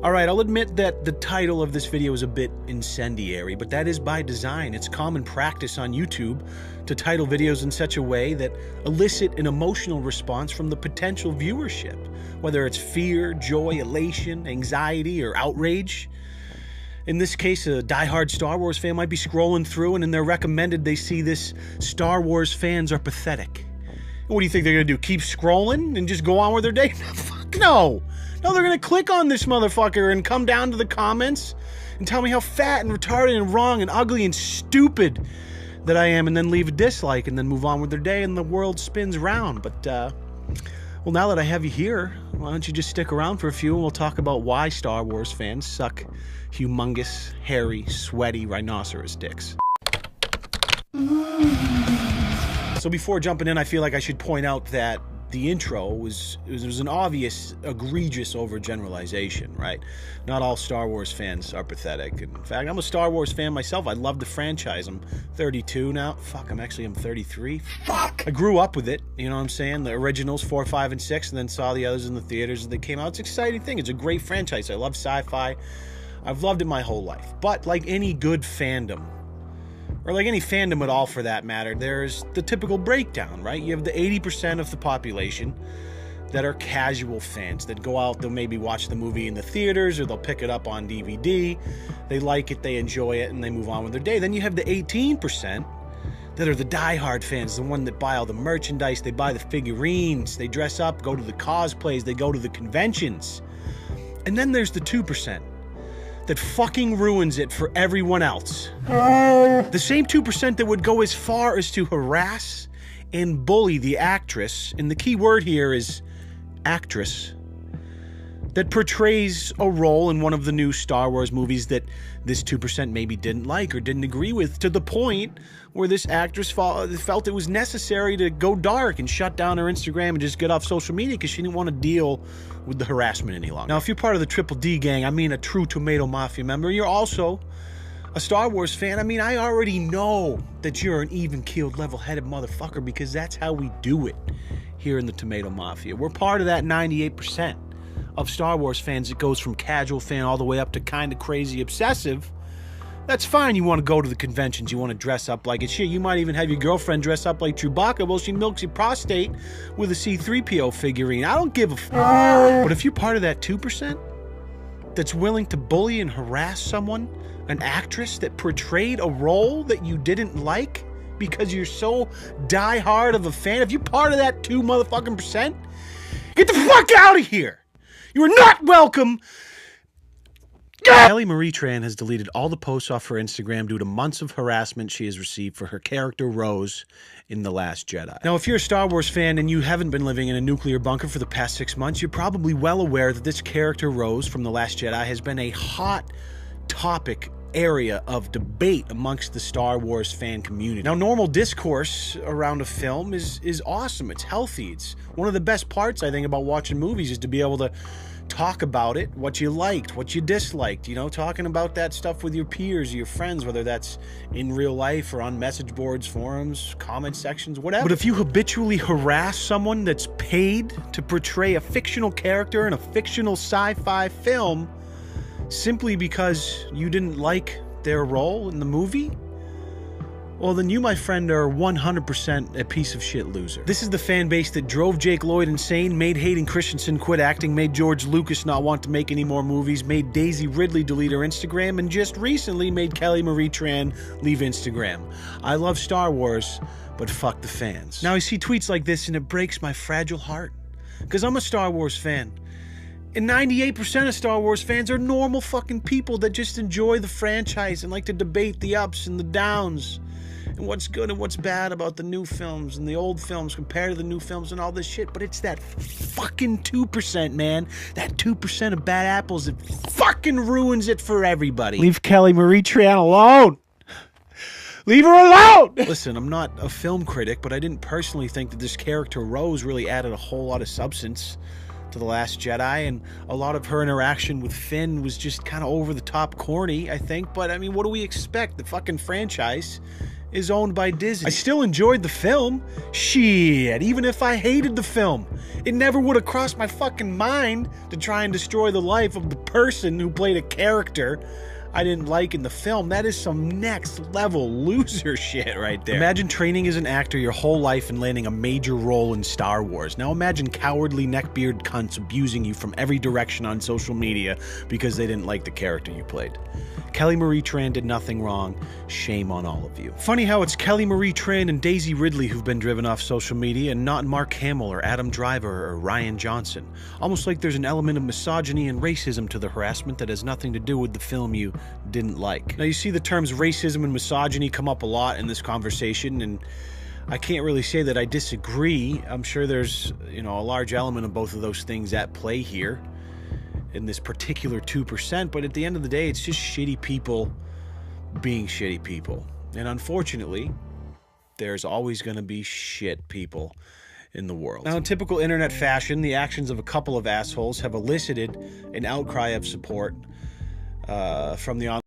Alright, I'll admit that the title of this video is a bit incendiary, but that is by design. It's common practice on YouTube to title videos in such a way that elicit an emotional response from the potential viewership, whether it's fear, joy, elation, anxiety, or outrage. In this case, a diehard Star Wars fan might be scrolling through, and in their recommended they see this Star Wars fans are pathetic. And what do you think they're gonna do? Keep scrolling and just go on with their day? Fuck no! No, they're gonna click on this motherfucker and come down to the comments and tell me how fat and retarded and wrong and ugly and stupid that I am, and then leave a dislike and then move on with their day, and the world spins round. But, well, now that I have you here, why don't you just stick around for a few and we'll talk about why Star Wars fans suck humongous, hairy, sweaty rhinoceros dicks. So before jumping in, I feel like I should point out that the intro was an obvious, egregious overgeneralization, right? Not all Star Wars fans are pathetic. In fact, I'm a Star Wars fan myself. I love the franchise. I'm 32 now. Fuck, I'm 33. Fuck! I grew up with it, you know what I'm saying? The originals, 4, 5, and 6, and then saw the others in the theaters as they came out. It's an exciting thing. It's a great franchise. I love sci-fi. I've loved it my whole life. But like any good fandom, or like any fandom at all for that matter, there's the typical breakdown, right? You have the 80% of the population that are casual fans that go out, they'll maybe watch the movie in the theaters or they'll pick it up on DVD. They like it, they enjoy it, and they move on with their day. Then you have the 18% that are the diehard fans, the one that buy all the merchandise, they buy the figurines, they dress up, go to the cosplays, they go to the conventions. And then there's the 2% that fucking ruins it for everyone else. The same 2% that would go as far as to harass and bully the actress, and the key word here is actress, that portrays a role in one of the new Star Wars movies that this 2% maybe didn't like or didn't agree with, to the point where this actress felt it was necessary to go dark and shut down her Instagram and just get off social media because she didn't want to deal with the harassment any longer. Now, if you're part of the Triple D gang, I mean a true Tomato Mafia member, you're also a Star Wars fan. I mean, I already know that you're an even-keeled, level-headed motherfucker because that's how we do it here in the Tomato Mafia. We're part of that 98% of Star Wars fans that goes from casual fan all the way up to kind of crazy obsessive. That's fine. You want to go to the conventions. You want to dress up like it. Shit, you might even have your girlfriend dress up like Chewbacca while she milks your prostate with a C-3PO figurine. I don't give a fuck. But if you're part of that 2% that's willing to bully and harass someone, an actress that portrayed a role that you didn't like because you're so die-hard of a fan, if you're part of that 2 motherfucking percent, get the fuck out of here! You are not welcome! Kelly Marie Tran has deleted all the posts off her Instagram due to months of harassment she has received for her character Rose in The Last Jedi. Now, if you're a Star Wars fan and you haven't been living in a nuclear bunker for the past 6 months, you're probably well aware that this character Rose from The Last Jedi has been a hot topic area of debate amongst the Star Wars fan community. Now, normal discourse around a film is awesome. It's healthy. It's one of the best parts, I think, about watching movies is to be able to talk about it, what you liked, what you disliked, you know, talking about that stuff with your peers, your friends, whether that's in real life or on message boards, forums, comment sections, whatever. But if you habitually harass someone that's paid to portray a fictional character in a fictional sci-fi film simply because you didn't like their role in the movie, well, then you, my friend, are 100% a piece of shit loser. This is the fan base that drove Jake Lloyd insane, made Hayden Christensen quit acting, made George Lucas not want to make any more movies, made Daisy Ridley delete her Instagram, and just recently made Kelly Marie Tran leave Instagram. I love Star Wars, but fuck the fans. Now I see tweets like this and it breaks my fragile heart, because I'm a Star Wars fan. And 98% of Star Wars fans are normal fucking people that just enjoy the franchise and like to debate the ups and the downs and what's good and what's bad about the new films and the old films compared to the new films and all this shit. But it's that fucking 2%, man. That 2% of bad apples that fucking ruins it for everybody. Leave Kelly Marie Tran alone. Leave her alone! Listen, I'm not a film critic, but I didn't personally think that this character Rose really added a whole lot of substance to The Last Jedi, and a lot of her interaction with Finn was just kind of over the top corny, I think. But I mean, what do we expect? The fucking franchise is owned by Disney. I still enjoyed the film. Shit, even if I hated the film, it never would have crossed my fucking mind to try and destroy the life of the person who played a character I didn't like in the film. That is some next level loser shit right there. Imagine training as an actor your whole life and landing a major role in Star Wars. Now imagine cowardly neckbeard cunts abusing you from every direction on social media because they didn't like the character you played. Kelly Marie Tran did nothing wrong. Shame on all of you. Funny how it's Kelly Marie Tran and Daisy Ridley who've been driven off social media and not Mark Hamill or Adam Driver or Rian Johnson. Almost like there's an element of misogyny and racism to the harassment that has nothing to do with the film you didn't like. Now you see the terms racism and misogyny come up a lot in this conversation, and I can't really say that I disagree. I'm sure there's, a large element of both of those things at play here in this particular 2%, but at the end of the day, it's just shitty people being shitty people. And unfortunately, there's always going to be shit people in the world. Now, in typical internet fashion, the actions of a couple of assholes have elicited an outcry of support from the online